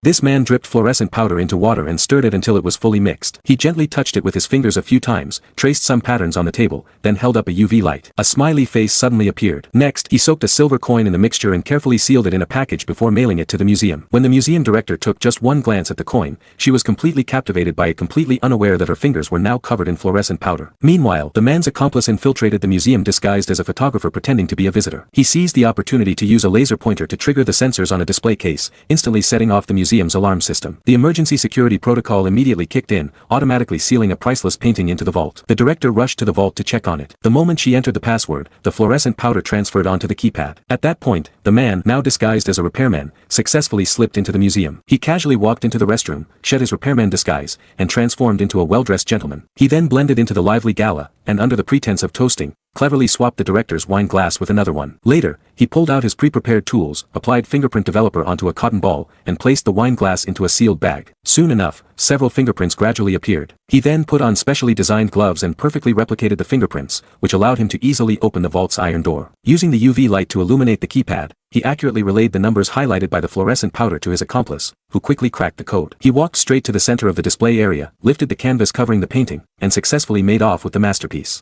This man dripped fluorescent powder into water and stirred it until it was fully mixed. He gently touched it with his fingers a few times, traced some patterns on the table, then held up a UV light. A smiley face suddenly appeared. Next, he soaked a silver coin in the mixture and carefully sealed it in a package before mailing it to the museum. When the museum director took just one glance at the coin, she was completely captivated by it, completely unaware that her fingers were now covered in fluorescent powder. Meanwhile, the man's accomplice infiltrated the museum disguised as a photographer pretending to be a visitor. He seized the opportunity to use a laser pointer to trigger the sensors on a display case, instantly setting off the museum's alarm system. The emergency security protocol immediately kicked in, automatically sealing a priceless painting into the vault. The director rushed to the vault to check on it. The moment she entered the password, the fluorescent powder transferred onto the keypad. At that point, the man, now disguised as a repairman, successfully slipped into the museum. He casually walked into the restroom, shed his repairman disguise, and transformed into a well-dressed gentleman. He then blended into the lively gala, and under the pretense of toasting, cleverly swapped the director's wine glass with another one. Later, he pulled out his pre-prepared tools, applied fingerprint developer onto a cotton ball, and placed the wine glass into a sealed bag. Soon enough, several fingerprints gradually appeared. He then put on specially designed gloves and perfectly replicated the fingerprints, which allowed him to easily open the vault's iron door. Using the UV light to illuminate the keypad, he accurately relayed the numbers highlighted by the fluorescent powder to his accomplice, who quickly cracked the code. He walked straight to the center of the display area, lifted the canvas covering the painting, and successfully made off with the masterpiece.